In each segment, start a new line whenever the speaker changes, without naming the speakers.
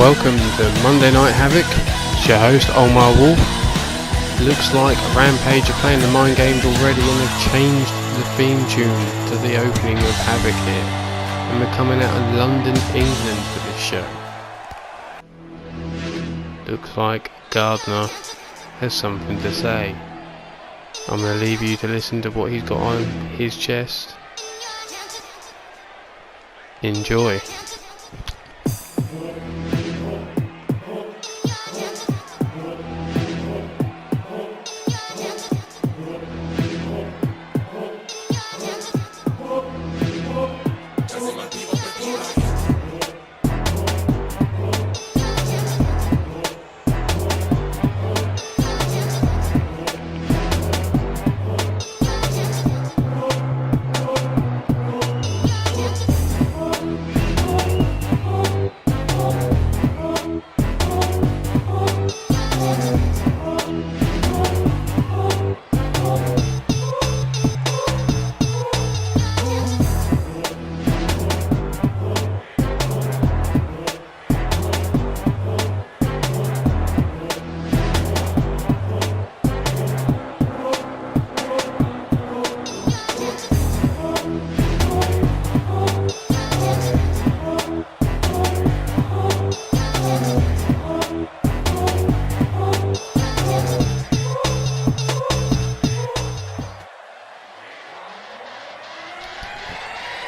Welcome to Monday Night HAVOK. It's your host Ulmarwolf. Looks like Rampage are playing the mind games already and they've changed the theme tune to the opening of HAVOK here. And we're coming out of London, England for this show. Looks like Gardner has something to say. I'm going to leave you to listen to what he's got on his chest. Enjoy.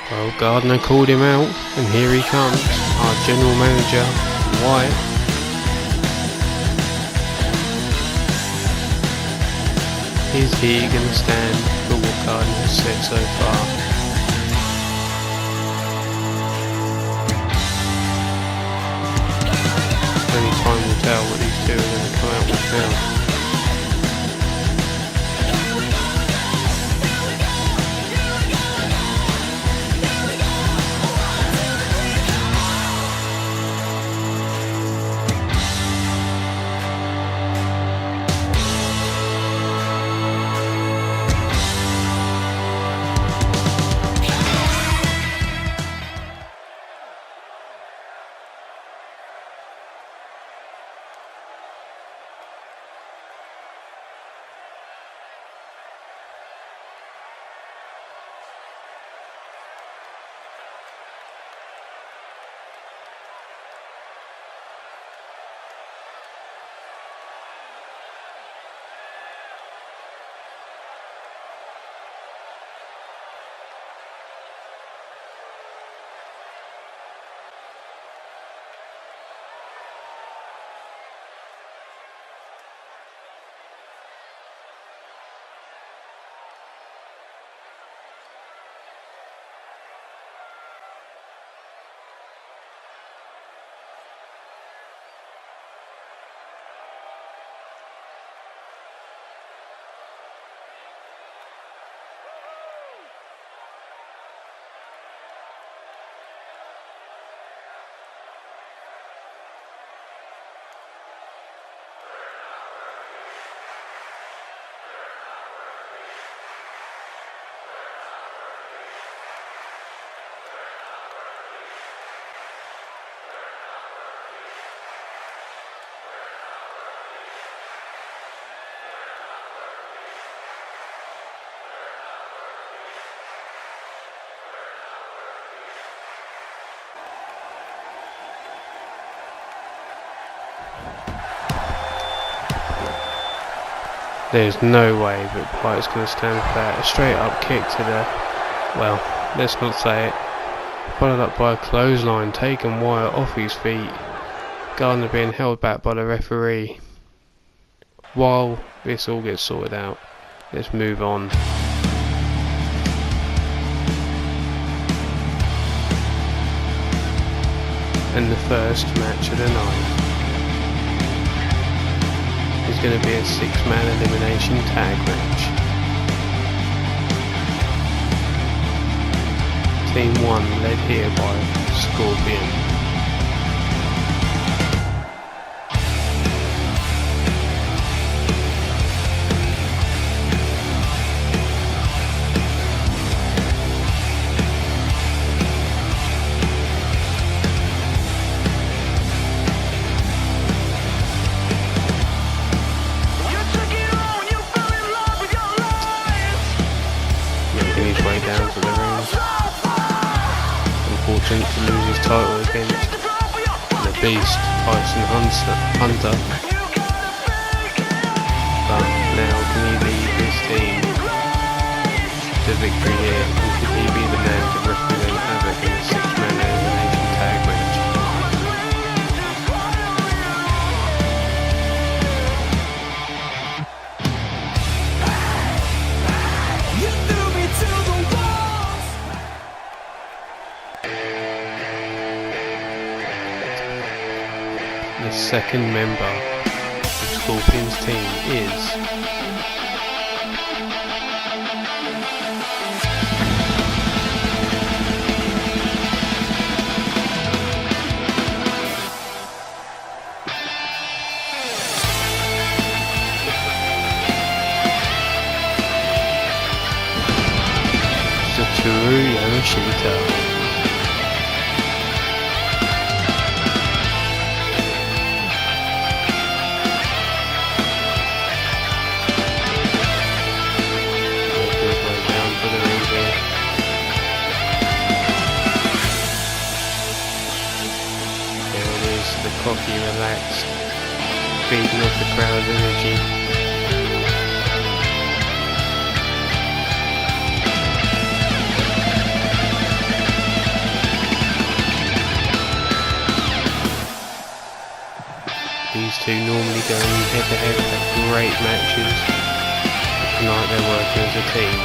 Well, Gardner called him out, and here he comes, our general manager, Wyatt. Is he going to stand for what Gardner has said so far? Only time will tell what these two are going to come out with now. There's no way that Wyatt's going to stand for that. A straight up kick to the, well, let's not say it. Followed up by a clothesline, taking Wyatt off his feet. Gardner being held back by the referee. While this all gets sorted out, let's move on. And the first match of the night is going to be a 6-man elimination tag match. Team 1 led here by Scorpion. title against the Beast, Tyson Hunter. But now can he lead this team to victory here, and could he be the man to represent HAVOK in a 6-man elimination tag match? The second member of Scorpion's team is Satoru Yamashita. Cocky, relaxed, feeding off the crowd's energy. These two normally go head to head at great matches, but tonight they're working as a team.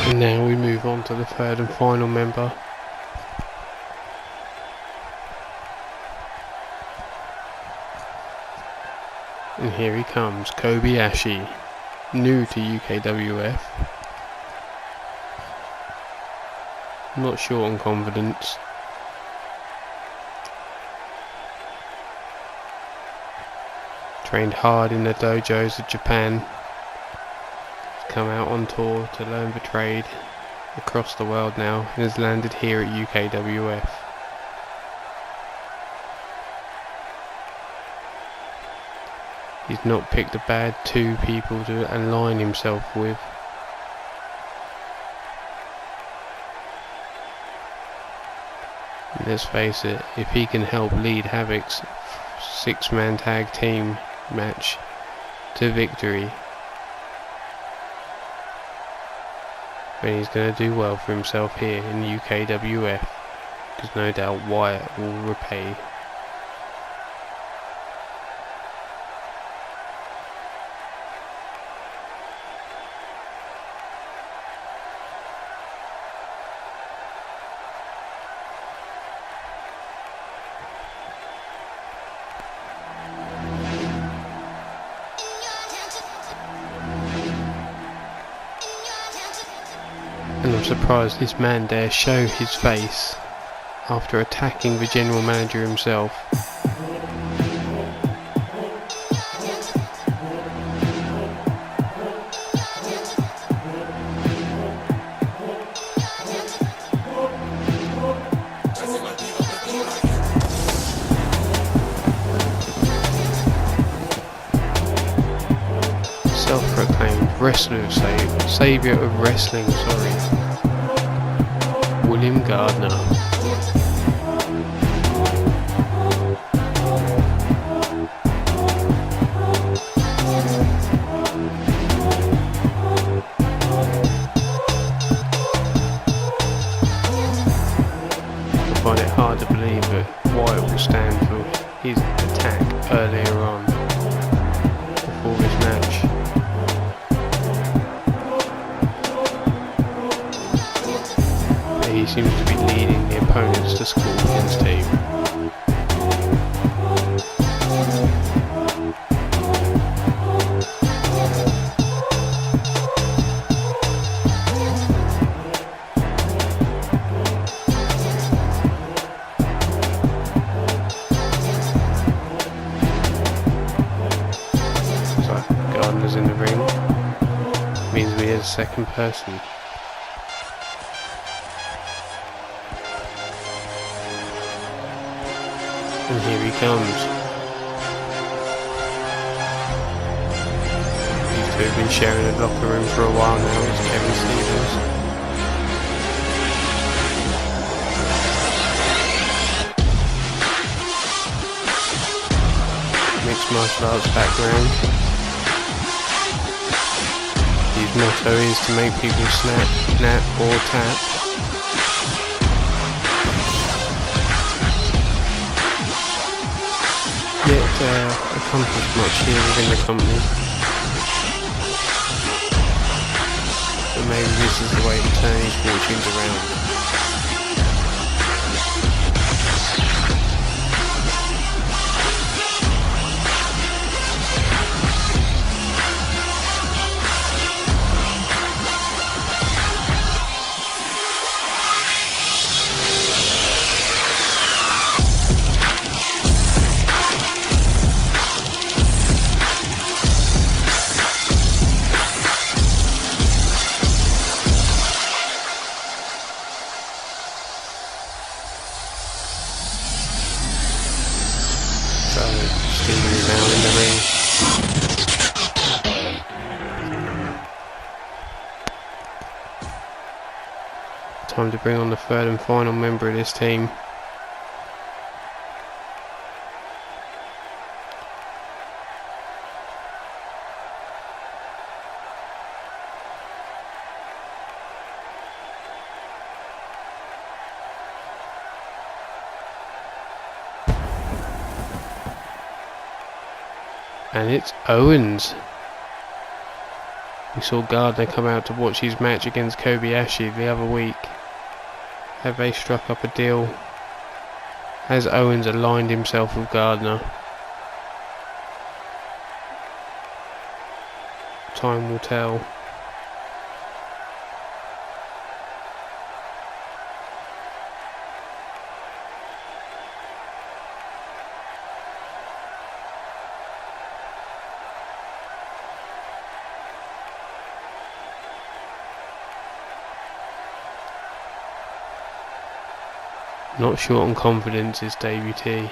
And now we move on to the third and final member. And here he comes, Kobayashi, new to UKWF. Not short on confidence. Trained hard in the dojos of Japan. Come out on tour to learn the trade across the world now, and has landed here at UKWF. He's not picked a bad two people to align himself with. And let's face it, if he can help lead HAVOK's 6-man tag team match to victory, then he's going to do well for himself here in UKWF, because no doubt Wyatt will repay. And I'm surprised this man dare show his face after attacking the general manager himself. Self-proclaimed wrestler saviour of wrestling, William Gardner. I find it hard to believe that Wyatt will stand for his attack earlier on before this match. He seems to be leading the opponents to Scorpion's team. a second person. And here he comes. These two have been sharing a locker room for a while now. It's Kevin Stevens. Mixed martial arts background. His motto is to make people snap, nap or tap. Yet accomplished much here within the company. But maybe this is the way to turn his fortunes around. Stevens now in the ring. Time to bring on the third and final member of this team. And it's Owens. We saw Gardner come out to watch his match against Kobayashi the other week. Have they struck up a deal? Has Owens aligned himself with Gardner? Time will tell. Not short on confidence, his debutee.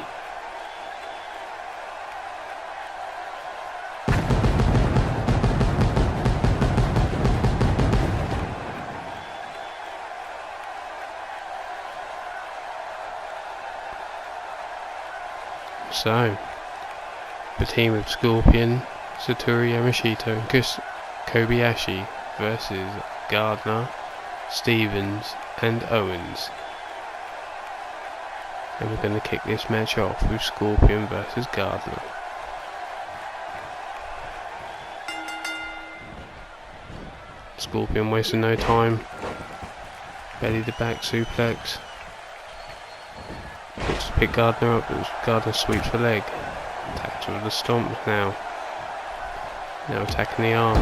So, the team of Scorpion, Satoru Yamashita and Kobayashi versus Gardner, Stevens and Owens. And we're going to kick this match off with Scorpion versus Gardner. Scorpion wasting no time. Belly to back suplex. Looks to pick Gardner up, but Gardner sweeps the leg. Attacks with the stomp now. Now attacking the arm.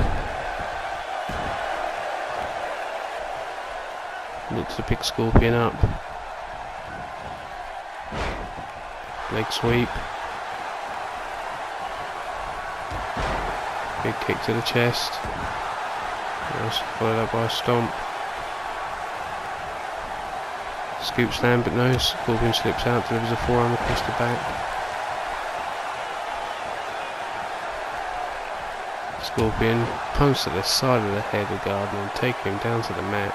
Looks to pick Scorpion up. Leg sweep. Big kick to the chest. Followed up by a stomp. Scoop slam, but no. Scorpion slips out, delivers a forearm across the back. Scorpion punches to the side of the head of Gardner and taking him down to the mat.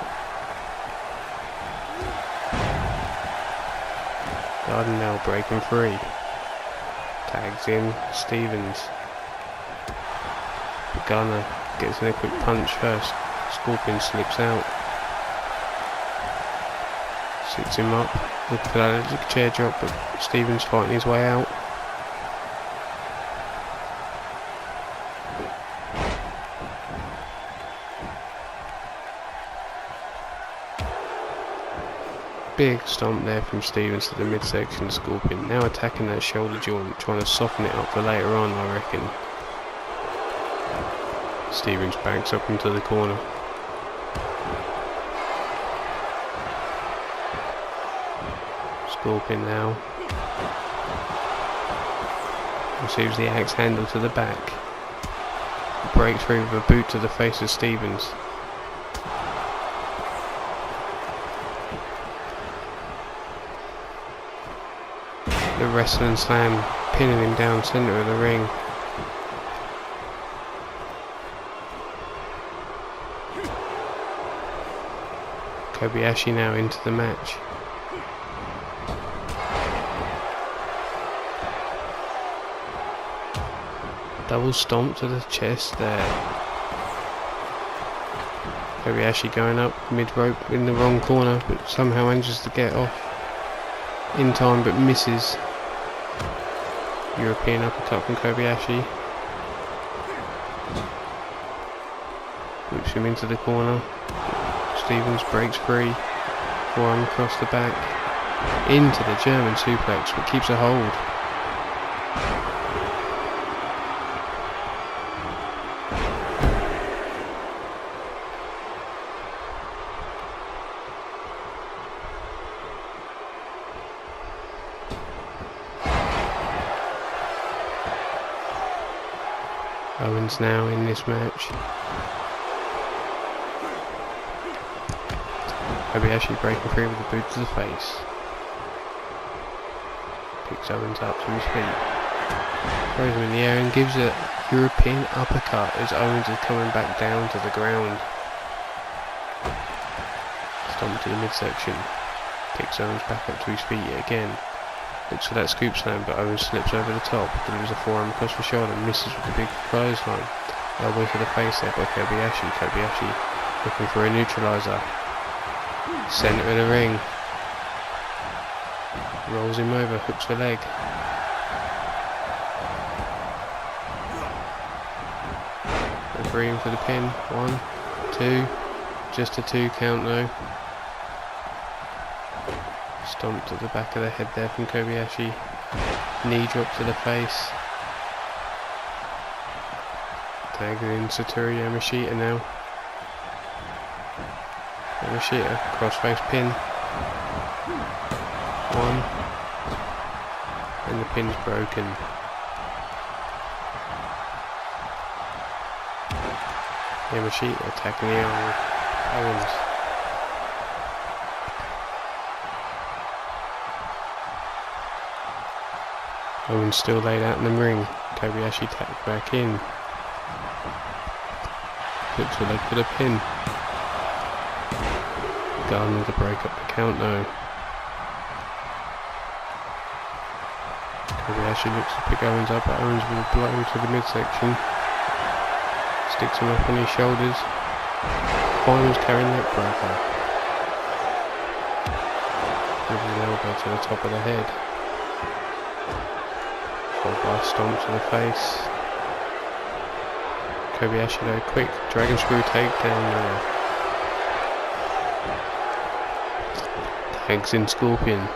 Gardner now breaking free. Tags in Stevens. But Gardner gets in a quick punch first. Scorpion slips out. Sits him up. Looking for that chair drop, but Stevens fighting his way out. Big stomp there from Stevens to the midsection of Scorpion. Now attacking that shoulder joint, trying to soften it up for later on, I reckon. Stevens backs up into the corner. Scorpion now receives the axe handle to the back. Breaks through with a boot to the face of Stevens. the wrestling slam, pinning him down centre of the ring. Kobayashi now into the match. Double stomp to the chest there. Kobayashi going up mid-rope in the wrong corner, but somehow manages to get off in time, but misses. European uppercut from Kobayashi. Whips him into the corner. Stevens breaks free. Forearm across the back. Into the German suplex, but keeps a hold. Owens now in this match. Kobayashi breaking free with a boot to the face. Picks Owens up to his feet. Throws him in the air and gives a European uppercut as Owens is coming back down to the ground. Stomp to the midsection. Picks Owens back up to his feet yet again. Looks for that scoop slam, but Owens slips over the top. Delivers a forearm across the shoulder, misses with a big clothesline. Elbow to the face there by Kobayashi. Kobayashi looking for a neutralizer. Centre of the ring. Rolls him over, hooks the leg. Refereeing for the pin. 1, 2. Just a 2 count though. Stomp to the back of the head there from Kobayashi. Knee drop to the face. Tagged in Satoru Yamashita now. Yamashita, crossface pin. 1. And the pin's broken. Yamashita attacking the arm of Owens. Owens still laid out in the ring. Kobayashi tapped back in. Hooks the leg for the pin. Gardner to break up the count though. Kobayashi looks to pick Owens up, but Owens with a blow to the midsection. Sticks him up on his shoulders. Owens carrying that breaker. Gives an elbow to the top of the head. Bar stomp to the face. Kobayashi though, quick dragon screw takedown there. Tags in Scorpion.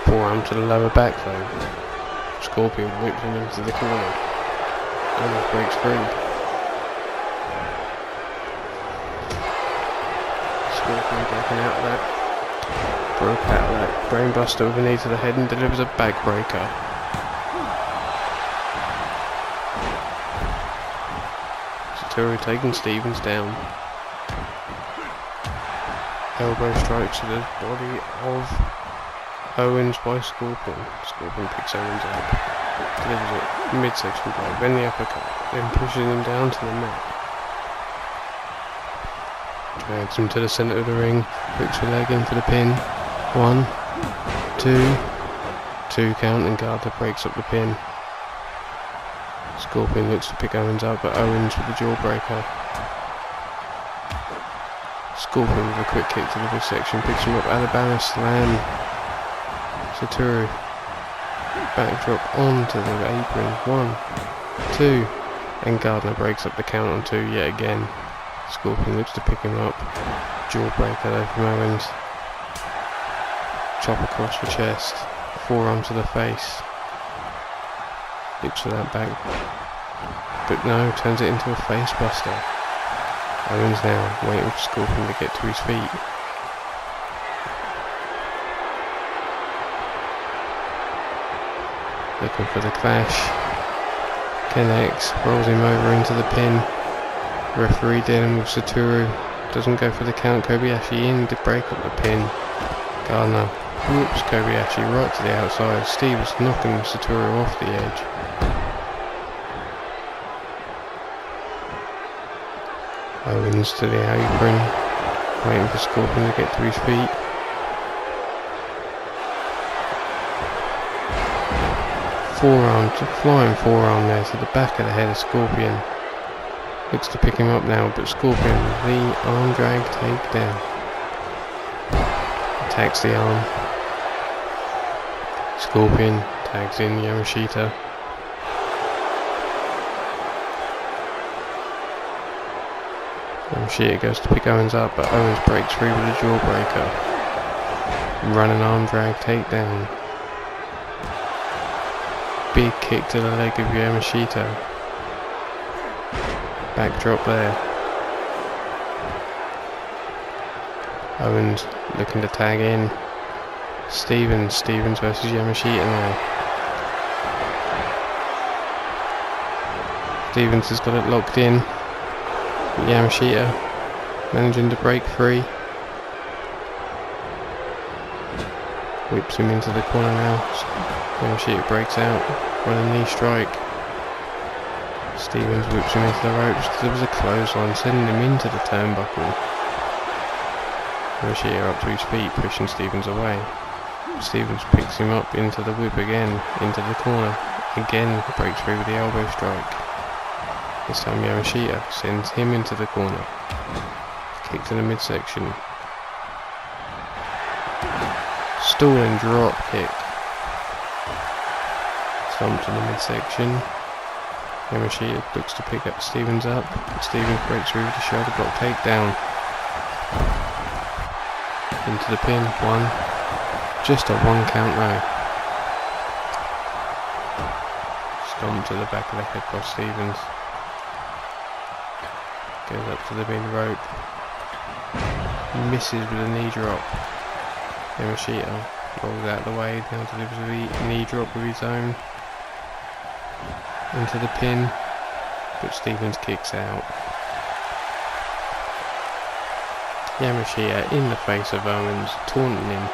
Forearm to the lower back though. Scorpion whips him into the corner. Owens breaks free. Scorpion breaking out of that. Broke out of that brainbuster with a knee to the head and delivers a backbreaker. Satoru taking Stevens down. Elbow strike to the body of Owens by Scorpion. Scorpion picks Owens up. Delivers a midsection blow, then the uppercut, then pushes him down to the mat. Drags him to the centre of the ring, hooks the leg in for the pin. 1, 2, 2 count, and Gardner breaks up the pin. Scorpion looks to pick Owens up, but Owens with the jawbreaker. Scorpion with a quick kick to the midsection, picks him up. Alabama slam. Satoru backdrop onto the apron. 1, 2, and Gardner breaks up the count on 2 yet again. Scorpion looks to pick him up. Jawbreaker though from Owens. Chop across the chest. Forearm to the face. Looks for that back. But no, turns it into a face buster. Owens now waiting for Scorpion to get to his feet. Looking for the clash. Connects, rolls him over into the pin. Referee dealing with Satoru. Doesn't go for the count. Kobayashi in to break up the pin. Gardner whoops Kobayashi right to the outside. Stevens knocking Satoru off the edge. Owens to the apron, waiting for Scorpion to get to his feet. Flying forearm there to the back of the head of Scorpion. Looks to pick him up now, but Scorpion, the arm drag takedown. Attacks the arm. Scorpion tags in Yamashita. Yamashita goes to pick Owens up, but Owens breaks free with a jawbreaker. Running arm drag takedown. Big kick to the leg of Yamashita. Backdrop there. Owens looking to tag in. Stevens versus Yamashita now. Stevens has got it locked in. Yamashita managing to break free. Whips him into the corner now. Yamashita breaks out. Running knee strike. Stevens whips him into the ropes. There was a clothesline sending him into the turnbuckle. Yamashita up to his feet, pushing Stevens away. Stevens picks him up into the whip again, into the corner. Again breaks free with the elbow strike. This time Yamashita sends him into the corner. Kick to the midsection. Stalling drop kick. Stomp to the midsection. Yamashita looks to pick up Stevens up. Stevens breaks through with the shoulder block takedown. Into the pin. One. Just a 1 count though. Stomp to the back of the head by Stevens. Goes up to the mid rope. Misses with a knee drop. Yamashita rolls out of the way. Now delivers a knee drop of his own. Into the pin. But Stevens kicks out. Yamashita in the face of Owens, taunting him.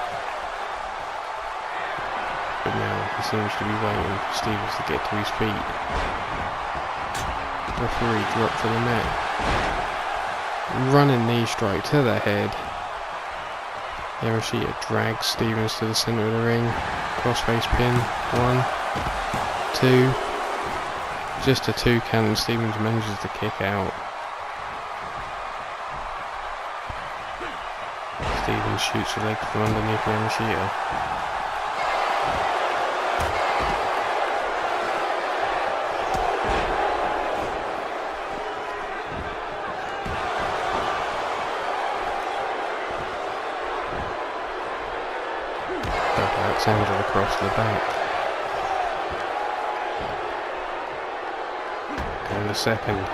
But now he seems to be waiting for Stevens to get to his feet. Referee dropped to the mat. Running knee strike to the head. Yamashita drags Stevens to the centre of the ring. Crossface pin. 1, 2. Just a 2 count and Stevens manages to kick out. Stevens shoots the leg from underneath Yamashita. Alexander across the back. And the second.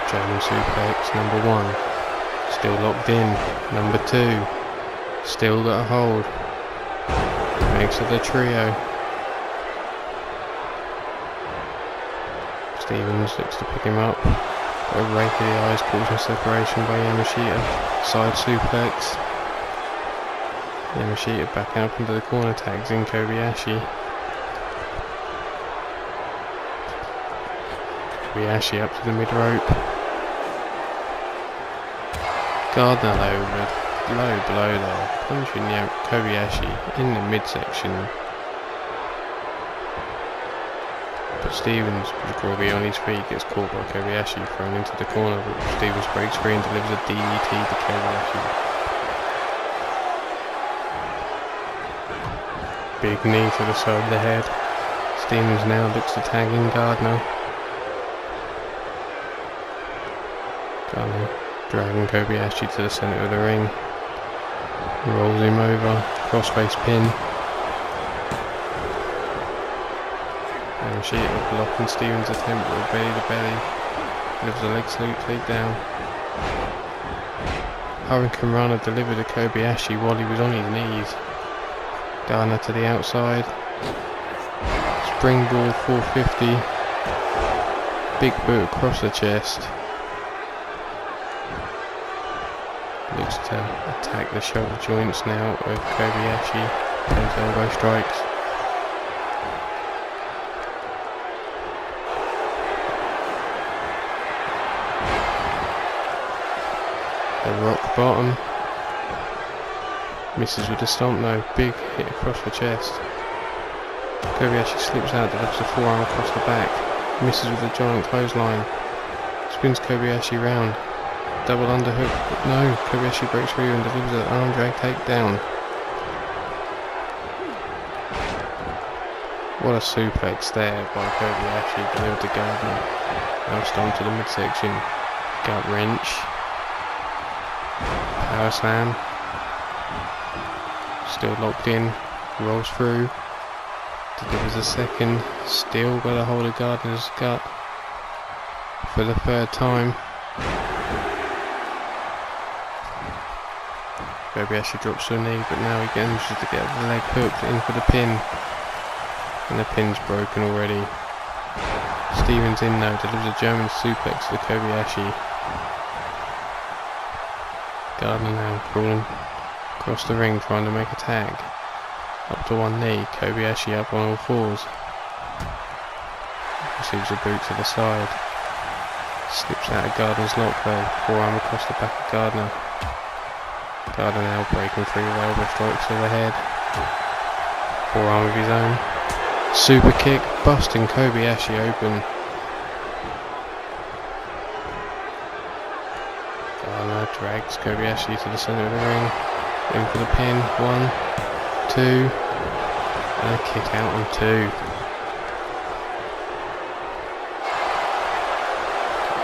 German suplex, number 1. Still locked in. Number 2. Still got a hold. Makes it a trio. Stevens looks to pick him up. A rake of the eyes causing separation by Yamashita. Side suplex. Yamashita back out into the corner, tags in Kobayashi. Kobayashi up to the mid rope. Gardner though, low blow there, punching Kobayashi in the midsection. But Stevens, with Robbie on his feet, gets caught by Kobayashi, thrown into the corner, but Stevens breaks free and delivers a DDT to Kobayashi. Big knee to the side of the head. Stevens now looks to tag in Gardner. Gardner dragging Kobayashi to the centre of the ring. Rolls him over, crossface pin. Yamashita blocking Stevens' attempt with belly to belly. Delivers a leg sweep takedown. Hurricane Rana delivered to Kobayashi while he was on his knees. Gardner to the outside. Springboard 450. Big boot across the chest. Looks to attack the shoulder joints now with Kobayashi. Those elbow strikes. The rock bottom. Misses with the stomp though. Big hit across the chest. Kobayashi slips out, delivers a forearm across the back. Misses with a giant clothesline. Spins Kobayashi round. Double underhook, but no. Kobayashi breaks through and delivers an arm drag takedown. What a suplex there by Kobayashi. Delivered to Gardner. Now stomp to the midsection. Gut wrench. Power slam. Still locked in. Rolls through. Delivers a second. Still got a hold of Gardner's gut for the third time. Kobayashi drops to a knee, but now he manages to get the leg hooked in for the pin. And the pin's broken already. Stevens in now, delivers a German suplex to Kobayashi. Gardner now crawling across the ring, trying to make a tag. Up to one knee, Kobayashi up on all fours. Receives a boot to the side. Slips out of Gardner's lock though, forearm across the back of Gardner. Gardner now breaking through with elbow strikes to the head. Forearm of his own. Super kick, busting Kobayashi open. Gardner drags Kobayashi to the centre of the ring. In for the pin. 1, 2, and a kick out on 2.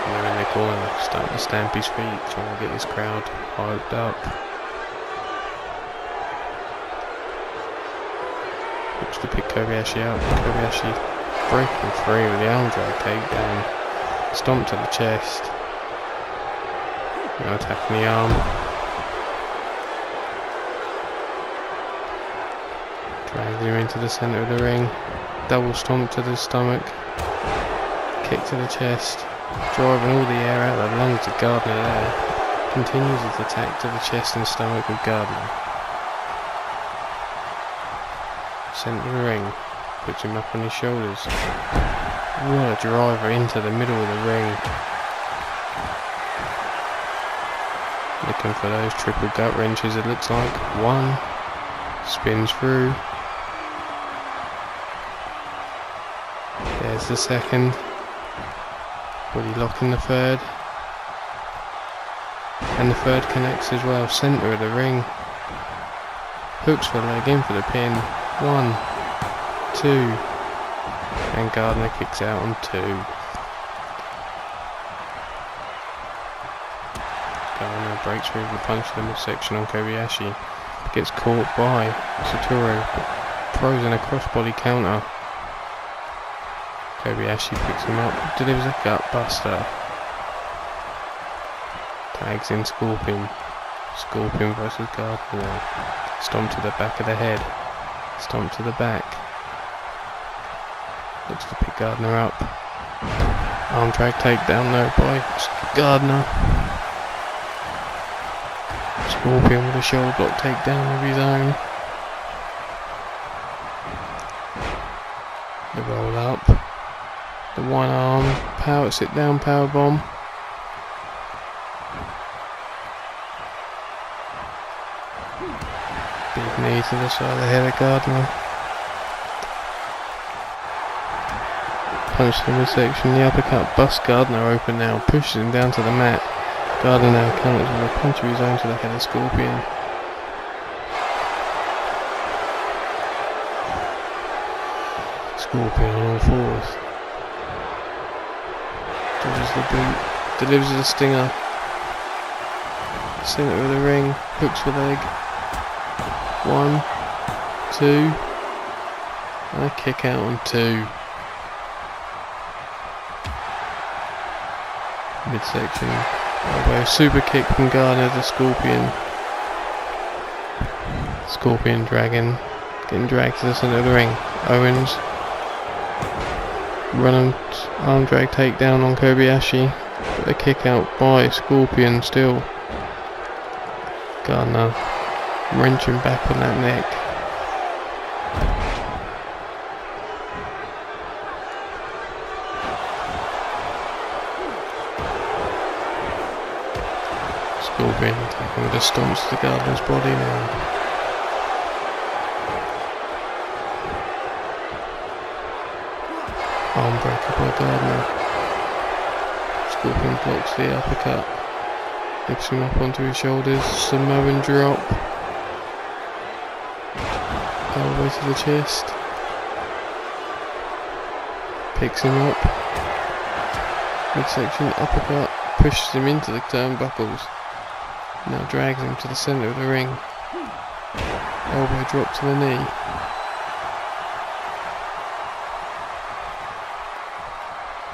And they're in the corner, starting to stamp his feet, trying to get this crowd hyped up. Looks to pick Kobayashi out. Kobayashi breaking free with the arm drag takedown. Stomp to the chest. Now attacking the arm. Drags him into the centre of the ring. Double stomp to the stomach. Kick to the chest. Driving all the air out of the lungs of Gardner there. Continues his attack to the chest and stomach of Gardner. Centre of the ring. Puts him up on his shoulders. What a driver into the middle of the ring. Looking for those triple gut wrenches it looks like. 1. Spins through. There's the second. Body lock in the third. And the third connects as well. Centre of the ring. Hooks the leg in for the pin. 1, 2. And Gardner kicks out on 2. Gardner breaks through the punch to the midsection on Kobayashi. Gets caught by Saturo. Throws in a crossbody counter. Kobayashi picks him up, delivers a gut buster. Tags in Scorpion. Scorpion versus Gardner now. Stomp to the back of the head. Stomp to the back. Looks to pick Gardner up. Arm drag takedown though by Gardner. Scorpion with a shoulder block takedown of his own. The roll up. The one arm power sit down power bomb. Big knee to the side of the head of Gardner. Punch to the midsection, the uppercut busts Gardner open now, pushes him down to the mat. Gardner now counters with a punch of his own to the head of Scorpion. Scorpion on all fours. Delivers the boot, delivers the stinger. Centre of the ring, hooks the leg. 1, 2, and a kick out on 2. Midsection, elbow, super kick from Gardner to Scorpion. Scorpion dragging, getting dragged to the centre of the ring. Owens Run arm drag takedown on Kobayashi. But a kick out by Scorpion still. Gardner wrenching back on that neck. Scorpion attacking with the stomps to Gardner's body now. Arm breaker by Gardner. Scorpion blocks the uppercut. Lifts him up onto his shoulders. Samoan drop. Elbow to the chest. Picks him up. Midsection uppercut. Pushes him into the turnbuckles. Now drags him to the centre of the ring. Elbow drop to the knee.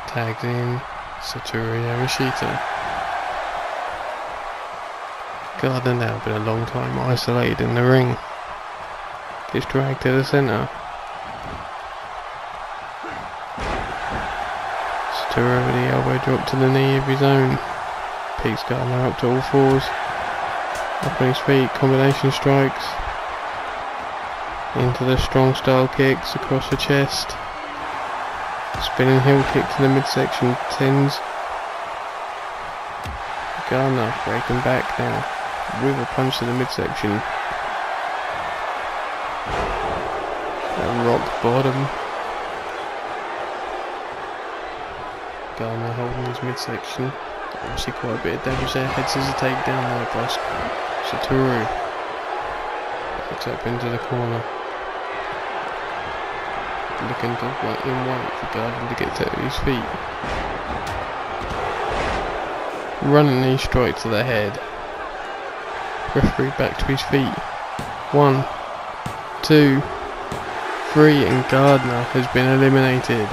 Tags in Satoru Yamashita. Gardner now been a long time isolated in the ring. Gets dragged to the centre. Satoru with the elbow drop to the knee of his own. Picks Gardner up to all fours. Up on his feet, combination strikes. Into the strong style kicks across the chest. Spinning heel kick to the midsection, tens. Gardner breaking back now with a punch to the midsection. A rock bottom. Gardner holding his midsection. Obviously quite a bit of damage there. Head scissor takedown there by Satoru. Backs up into the corner. Looking to wait for Gardner to get to his feet. Running knee strike to the head. Referee back to his feet. 1, 2, 3, and Gardner has been eliminated.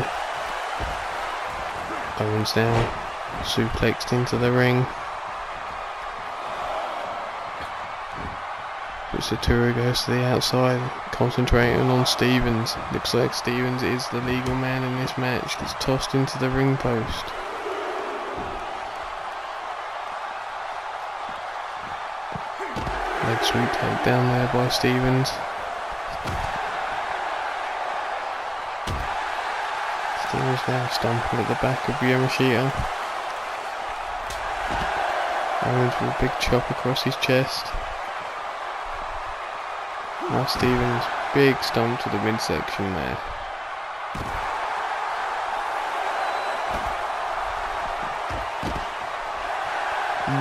Owens now suplexed into the ring. But Satoru goes to the outside, concentrating on Stevens. Looks like Stevens is the legal man in this match. Gets tossed into the ring post. Leg sweep takedown there by Stevens. Stevens now stomping at the back of Yamashita. Owens with a big chop across his chest. Now Stevens, big stomp to the midsection there.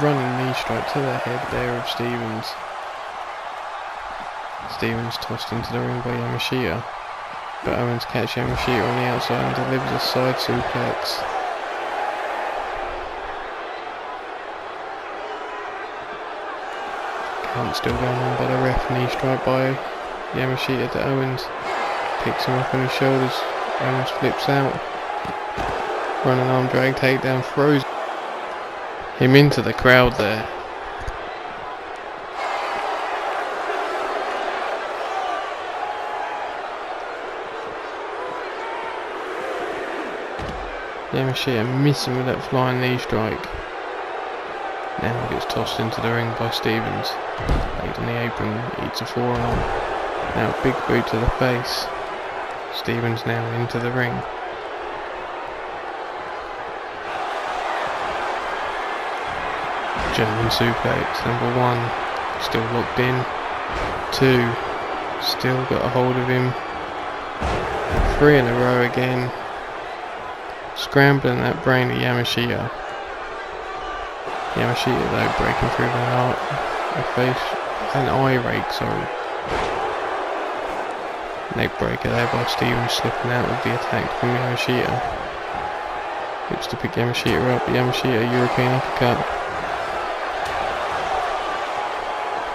Running knee strike to the head there of Stevens. Stevens tossed into the ring by Yamashita. But Owens catches Yamashita on the outside and delivers a side suplex. Count still going on by the ref. Knee strike by Yamashita to Owens. Picks him up on his shoulders. Owens flips out. Running arm drag takedown. Throws him into the crowd there. Yamashita missing with that flying knee strike. Now gets tossed into the ring by Stevens. Laid on the apron, eats a forearm. Now big boot to the face. Stevens now into the ring. German suplex, number 1. Still locked in. 2. Still got a hold of him. 3 in a row again. Scrambling that brain to Yamashita. Yamashita though breaking through an eye rake, sorry. Neck breaker there by Stevens, slipping out of the attack from Yamashita. Looks to pick Yamashita up, Yamashita European uppercut.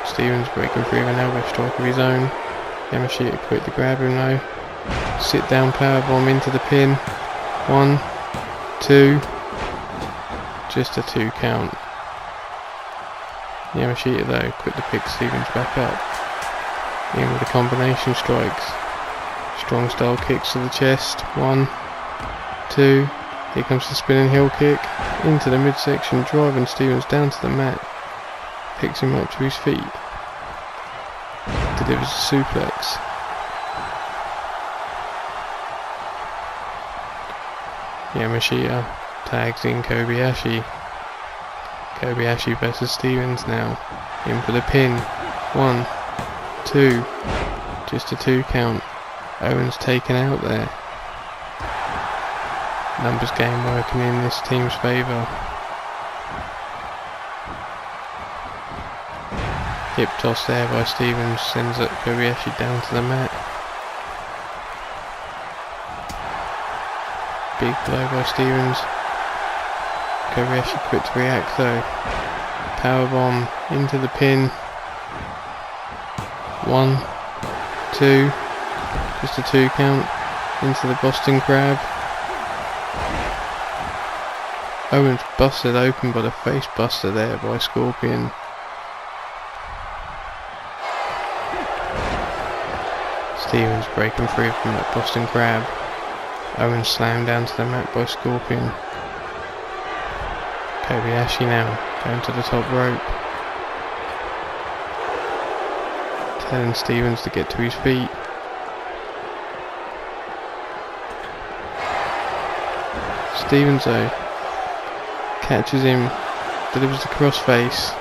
Stevens breaking through an elbow strike of his own. Yamashita quick to grab him though. Sit down powerbomb into the pin. 1, 2. Just a 2 count. Yamashita though, quick to pick Stevens back up. In with the combination strikes. Strong style kicks to the chest. 1, 2. Here comes the spinning heel kick into the midsection, driving Stevens down to the mat. Picks him up to his feet. Delivers a suplex. Yamashita tags in Kobayashi. Kobayashi versus Stevens now. In for the pin. 1, 2. Just a 2 count. Owens taken out there. Numbers game working in this team's favour. Hip toss there by Stevens sends Kobayashi down to the mat. Big blow by Stevens. Kobayashi quick to react though. Powerbomb into the pin. 1, 2. Just a 2 count. Into the Boston Crab. Owens busted open by the face buster there by Scorpion. Stevens breaking free from that Boston Crab. Owens slammed down to the mat by Scorpion. Kobayashi now going to the top rope. Telling Stevens to get to his feet. Stevens though catches him, delivers the crossface.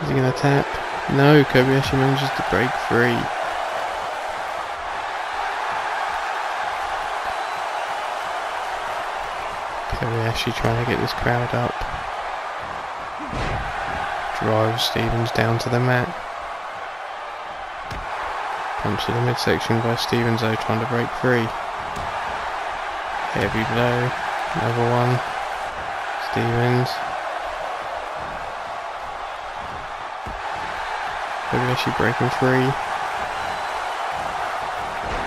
Is he going to tap? No, Kobayashi manages to break free. Kobayashi trying to get this crowd up. Drives Stevens down to the mat. Punch to the midsection by Stevens though, trying to break free. Heavy blow. Another one. Stevens. Kobayashi breaking free.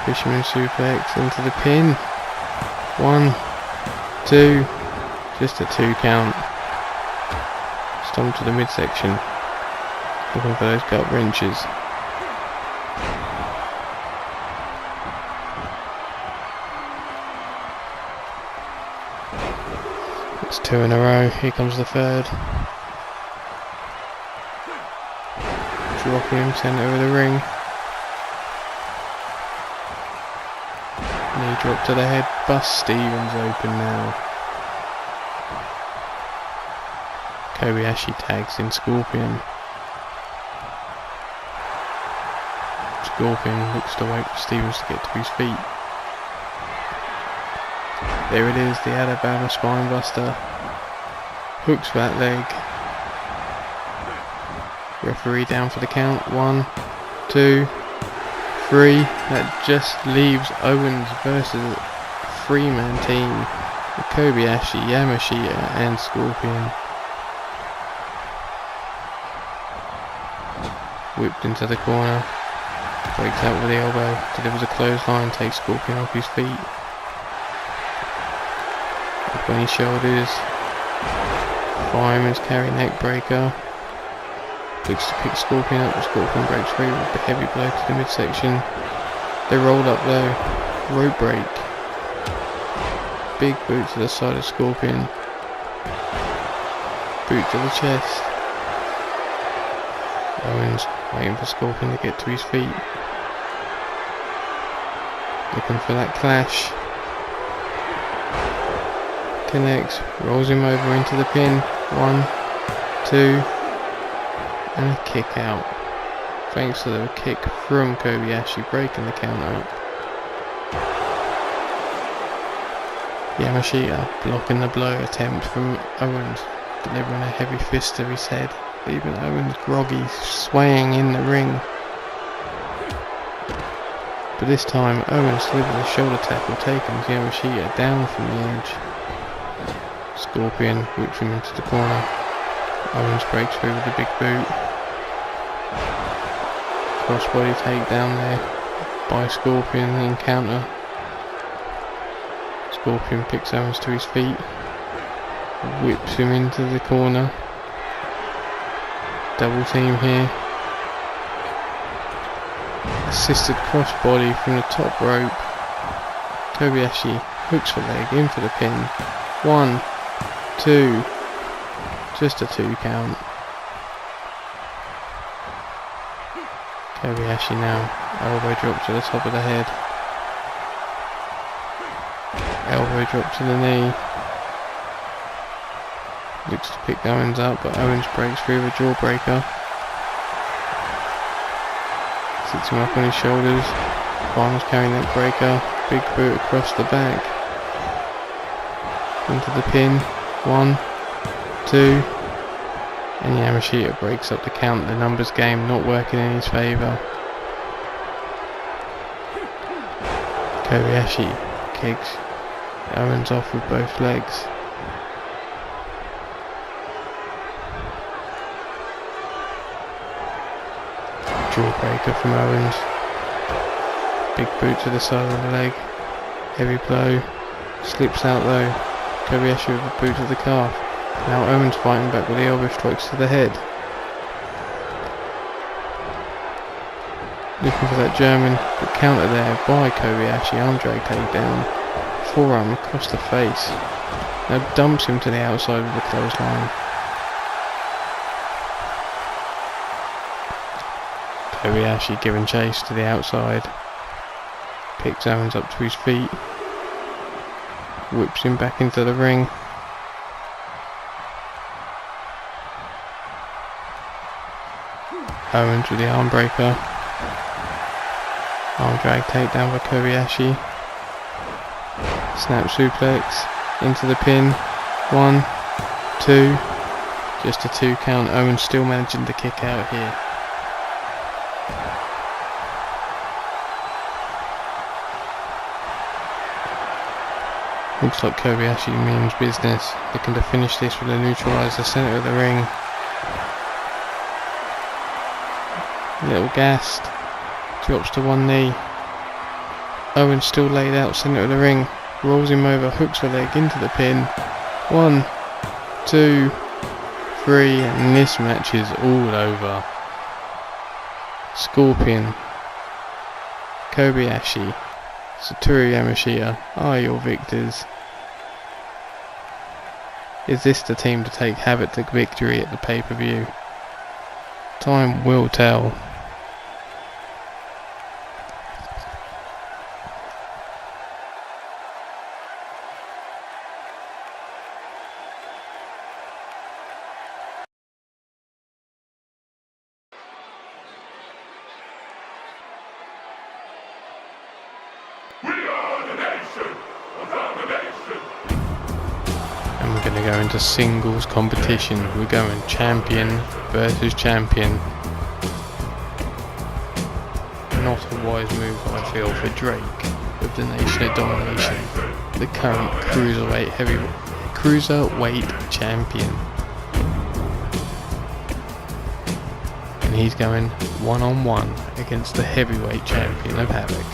Fisherman suplex into the pin. 1, 2. Just a 2 count. Stomp to the midsection. Looking for those gut wrenches. It's 2 in a row. Here comes the third. Dropping him, sent over the ring. Knee drop to the head. Bust Stevens open now. Kobayashi tags in Scorpion. Scorpion looks to wait for Stevens to get to his feet. There it is, the Alabama Spinebuster. Hooks that leg. Referee down for the count. 1, 2, 3. That just leaves Owens versus a 3-man team with Kobayashi, Yamashita and Scorpion. Whipped into the corner. Breaks out with the elbow. Delivers a clothesline. Takes Scorpion off his feet. Up on his shoulders. Fireman's carry neck breaker. Looks to pick Scorpion up, but Scorpion breaks free with the heavy blow to the midsection. They rolled up though. Rope break. Big boot to the side of Scorpion. Boot to the chest. Owens waiting for Scorpion to get to his feet. Looking for that clash. Connects, rolls him over into the pin. 1, 2, and a kick out. Thanks to the kick from Kobayashi, breaking the count up. Yamashita blocking the blow attempt from Owens, delivering a heavy fist to his head, leaving Owens groggy, swaying in the ring. But this time Owens delivers a shoulder tackle, taking Yamashita down from the edge. Scorpion whips him into the corner. Owens breaks through with a big boot. Crossbody takedown there by Scorpion in counter. Scorpion picks Owens to his feet. Whips him into the corner. Double team here. Assisted crossbody from the top rope. Kobayashi hooks the leg in for the pin. 1, 2, just a 2 count. Kobayashi now, elbow drop to the top of the head. Elbow drop to the knee. Looks to pick Owens up, but Owens breaks through the jawbreaker. Sits him up on his shoulders. Farmer's carrying that breaker. Big boot across the back. Into the pin. 1, 2. And Yamashita breaks up the count. The numbers game not working in his favour. Kobayashi kicks Owens off with both legs. Jawbreaker from Owens. Big boot to the side of the leg. Heavy blow. Slips out though. Kobayashi with a boot to the calf. Now Owens fighting back with the elbow strikes to the head. Looking for that German, but counter there by Kobayashi. Arm drag takedown. Forearm across the face. Now dumps him to the outside of the clothesline. Kobayashi giving chase to the outside. Picks Owens up to his feet. Whips him back into the ring. Owens with the arm breaker. Arm drag takedown by Kobayashi. Snap suplex into the pin. 1, 2. Just a 2 count. Owens still managing to kick out here. Looks like Kobayashi means business. Looking to finish this with a neutralise the centre of the ring. Little gassed. Drops to one knee. Owens still laid out centre of the ring. Rolls him over, hooks the leg into the pin. 1, 2, 3, and this match is all over. Scorpion, Kobayashi, Satoru Yamashita are your victors. Is this the team to take HAVOK to victory at the pay-per-view? Time will tell. And we're going to go into singles competition. We're going champion versus champion. Not a wise move, I feel, for Drake with the Nation of Domination, the current cruiserweight champion. And he's going one-on-one against the heavyweight champion of HAVOK.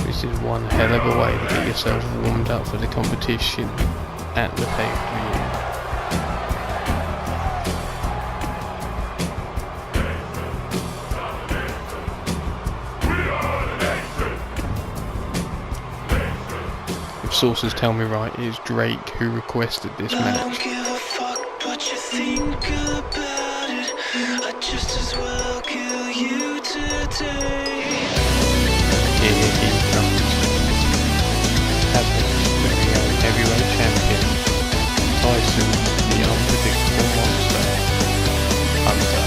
This is one hell of a way to get yourself warmed up for the competition at the pay-per-view. If sources tell me right, it is Drake who requested this match.
Don't give a fuck what you think about it. I just as well kill you today.
Here he comes. HAVOK heavyweight champion Tyson, the unpredictable monster, Hunter.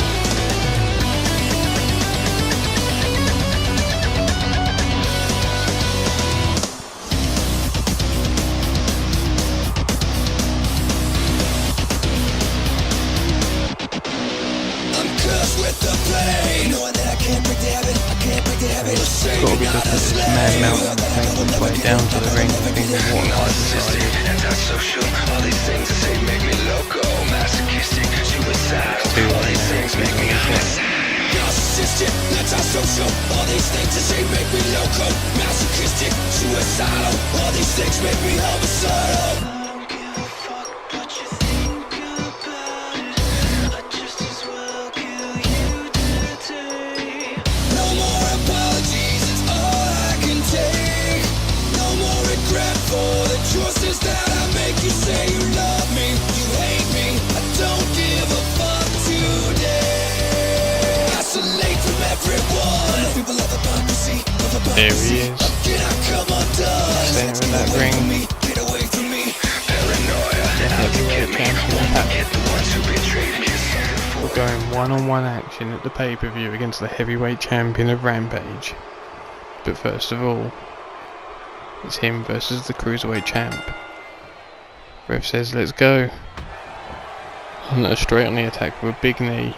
I'm cursed with the pain, knowing that I can't break the habit.
Gotta be looking at this mad mountain making his way down to the ring and thinking what I've decided.
Antisocial, all these things that say make me loco, masochistic, suicidal, all these things make me narcissistic, antisocial, all these things that say make me loco, masochistic, suicidal, all these things make me homicidal. No more apologies.
There he is. Center of that ring. The heavyweight champion HAVOK. We're going one-on-one action at the pay-per-view against the heavyweight champion of Rampage. But first of all, it's him versus the cruiserweight champ. Ref says let's go. Hunter straight on the attack with a big knee.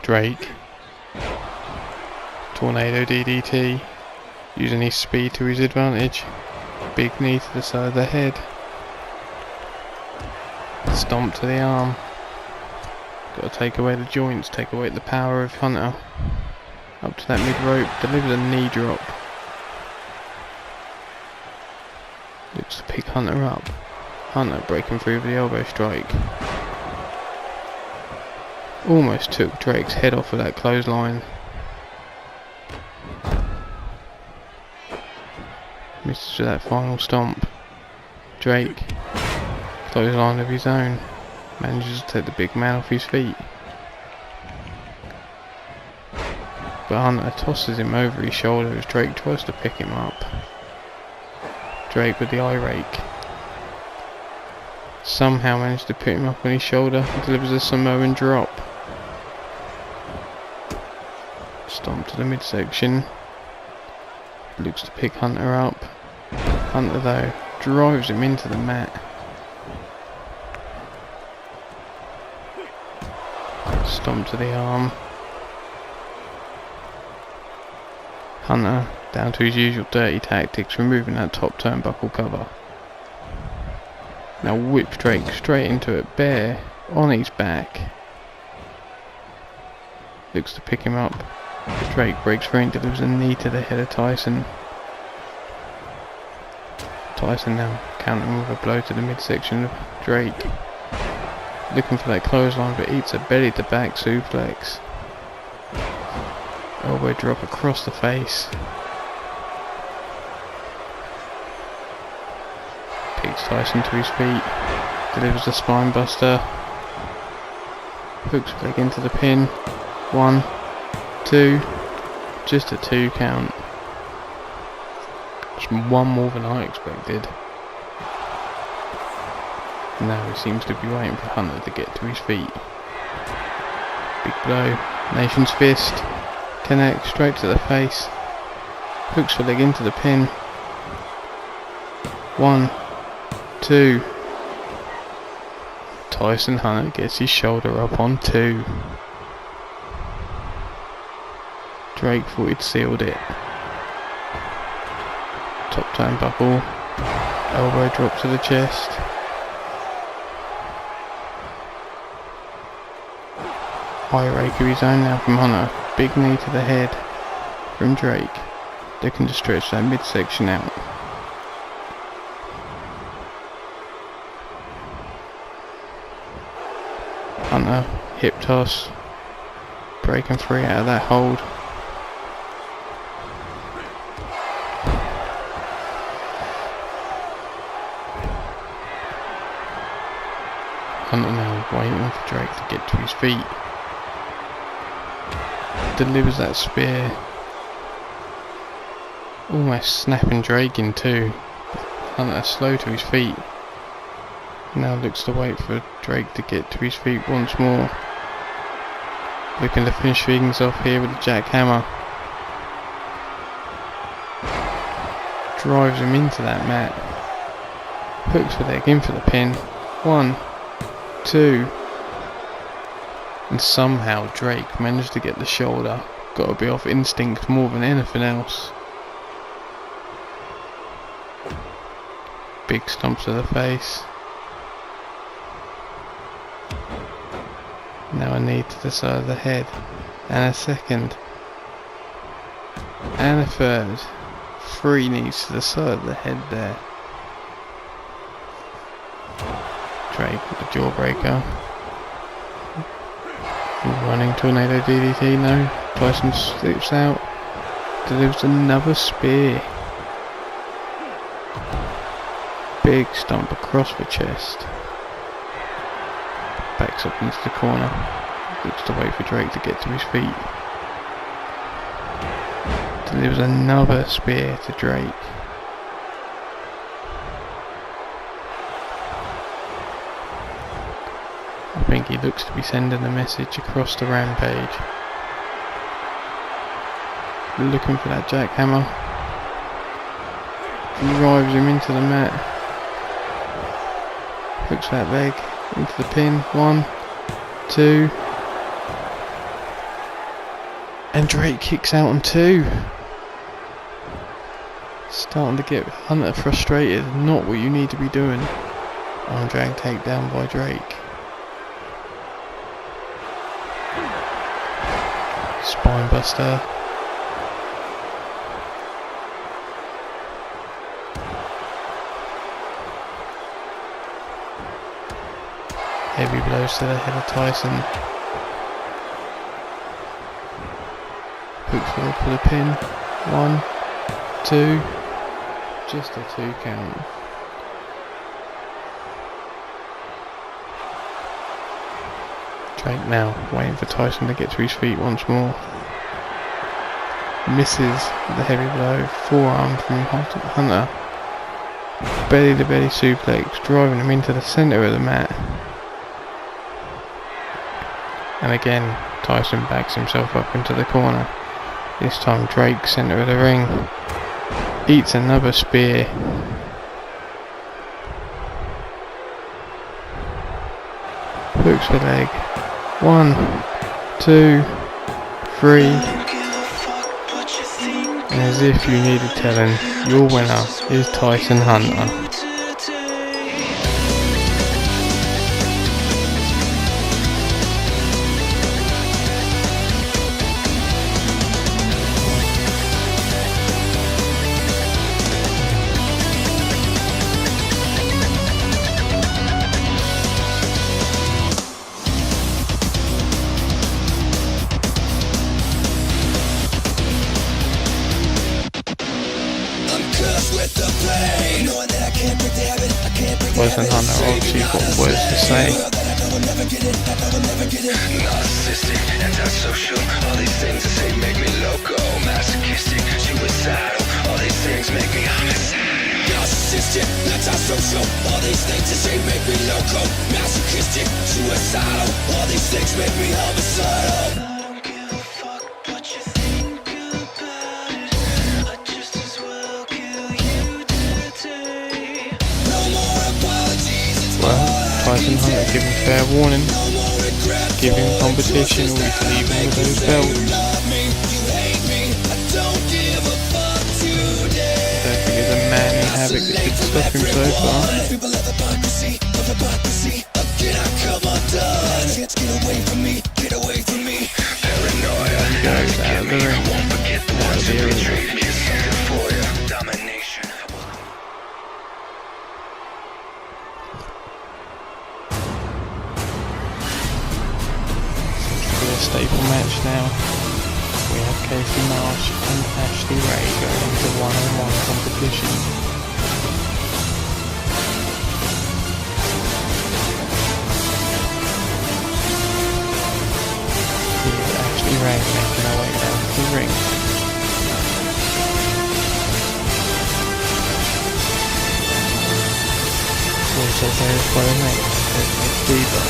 Drake. Tornado DDT. Using his speed to his advantage. Big knee to the side of the head. Stomp to the arm. Got to take away the joints, take away the power of Hunter. Up to that mid rope, delivers a knee drop. Looks to pick Hunter up. Hunter breaking through with the elbow strike. Almost took Drake's head off of that clothesline. Misses with that final stomp. Drake, clothesline of his own, manages to take the big man off his feet. But Hunter tosses him over his shoulder as Drake tries to pick him up. Drake with the eye rake. Somehow managed to put him up on his shoulder and delivers a Samoan drop. Stomp to the midsection. Looks to pick Hunter up. Hunter though drives him into the mat. Stomp to the arm. Hunter down to his usual dirty tactics, removing that top turnbuckle cover. Now whips Drake straight into it, bare on his back. Looks to pick him up. Drake breaks free and delivers a knee to the head of Tyson. Tyson now countering with a blow to the midsection of Drake. Looking for that clothesline, but eats a belly to back suplex. Elbow drop across the face. Picks Tyson to his feet. Delivers a spine buster. Hooks leg into the pin. 1, 2. Just a 2 count. Just one more than I expected. Now he seems to be waiting for Hunter to get to his feet. Big blow. Nation's fist. Connects straight to the face. Hooks the leg into the pin. 1, 2. Tyson Hunter gets his shoulder up on 2. Drake thought he'd sealed it. Top turnbuckle. Elbow drop to the chest. High rake of his own now from Hunter. Big knee to the head from Drake. Looking to stretch that midsection out. Hunter, hip toss. Breaking free out of that hold. Hunter now waiting for Drake to get to his feet. Delivers that spear. Almost snapping Drake in two. Hunter slow to his feet. Now looks to wait for Drake to get to his feet once more. Looking to finish things off here with the jackhammer. Drives him into that mat. Hooks the leg in for the pin. 1, 2. And somehow Drake managed to get the shoulder. Got to be off instinct more than anything else. Big stomps to the face. Now a knee to the side of the head. And a second. And a third. 3 knees to the side of the head there. Drake with the jawbreaker. Running tornado DDT, no. Tyson slips out. Delivers another spear. Big stomp across the chest. Backs up into the corner. Looks to wait for Drake to get to his feet.
delivers another spear to Drake. I think he looks to be sending a message across the Rampage. Looking for that jackhammer. Drives him into the mat. Hooks that leg into the pin. 1, 2. And Drake kicks out on 2. Starting to get Hunter frustrated. Not what you need to be doing. Arm drag takedown by Drake. Spine buster. Heavy blows to the head of Tyson. Hooks forward for the pin. 1, 2. Just a 2 count. Drake now waiting for Tyson to get to his feet once more. Misses the heavy blow. Forearm from Hunter. Belly to belly suplex, driving him into the centre of the mat. And again, Tyson backs himself up into the corner. This time Drake, centre of the ring, eats another spear. Hooks the leg. 1, 2, 3. And as if you needed telling, your winner is Tyson Hunter. Tyson Hunter obviously got words to say.
Narcissistic, antisocial, all these things that say make me loco. Masochistic, suicidal, all these things make me homicidal. Narcissistic, antisocial, all these things that say make me loco. Masochistic, suicidal, all these things make me homicidal.
Tyson Hunter giving fair warning, giving competition, or he's leaving with those belts. I don't think there's a man in HAVOK that could stop him so far. And he goes out of the ring, out of the arena. Staple match now. We have Casey Marsh and Ashley Ray going into one-on-one competition. Here's Ashley Ray making her way down to the ring. Also there is by the name, Diva.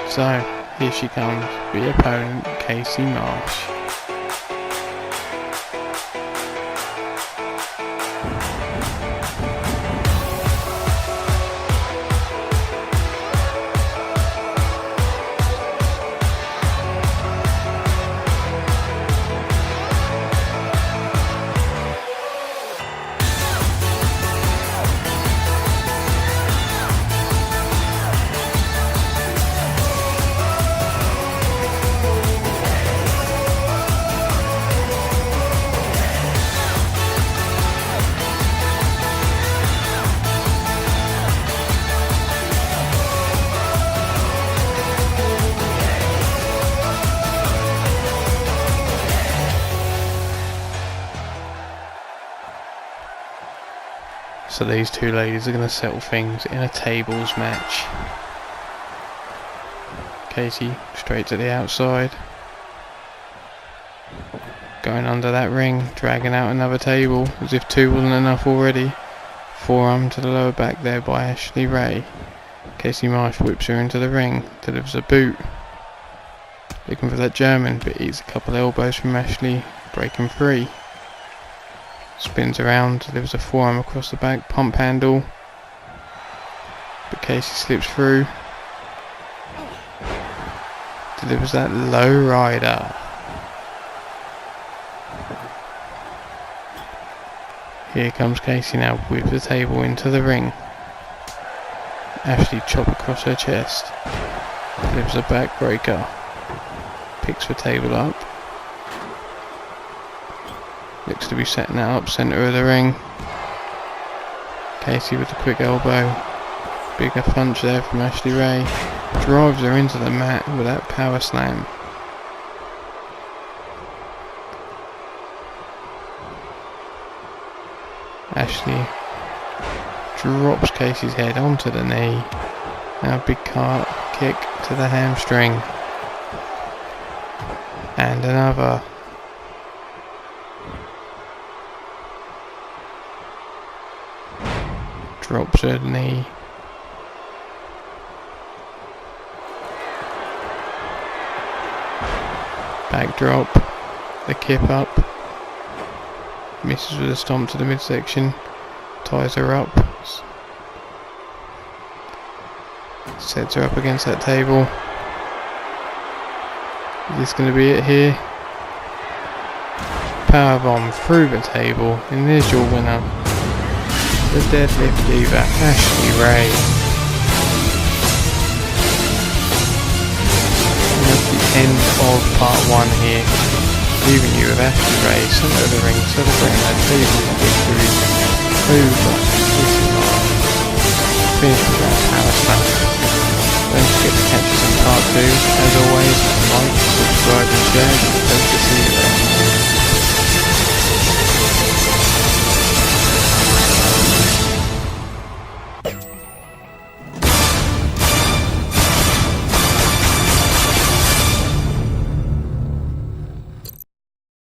So, here she comes, the opponent, Casey Marsh. So these two ladies are going to settle things in a tables match. Casey straight to the outside. Going under that ring, dragging out another table as if two wasn't enough already. Forearm to the lower back there by Ashley Ray. Casey Marsh whips her into the ring, delivers a boot. Looking for that German, but eats a couple elbows from Ashley, breaking free. Spins around, delivers a forearm across the back, pump handle. But Casey slips through. Delivers that low rider. Here comes Casey now with the table into the ring. Ashley chop across her chest. Delivers a backbreaker. Picks the table up. Looks to be setting that up, centre of the ring. Casey with the quick elbow. Bigger punch there from Ashley Ray. Drives her into the mat with that power slam. Ashley drops Casey's head onto the knee. Now a big cart kick to the hamstring. And another. Drops her knee. Backdrop. The kip up. Misses with a stomp to the midsection. Ties her up. Sets her up against that table. Is this going to be it here? Powerbomb through the table. And there's your winner. The deadlift diva, Ashley Ray. And that's the end of part 1 here. Leaving you with Ashley Ray, centre of the ring, celebrating her table victory over Casey Marsh. Finish with that power slam. Don't forget to catch us in part 2. As always, like, subscribe and share. Hope to see you there.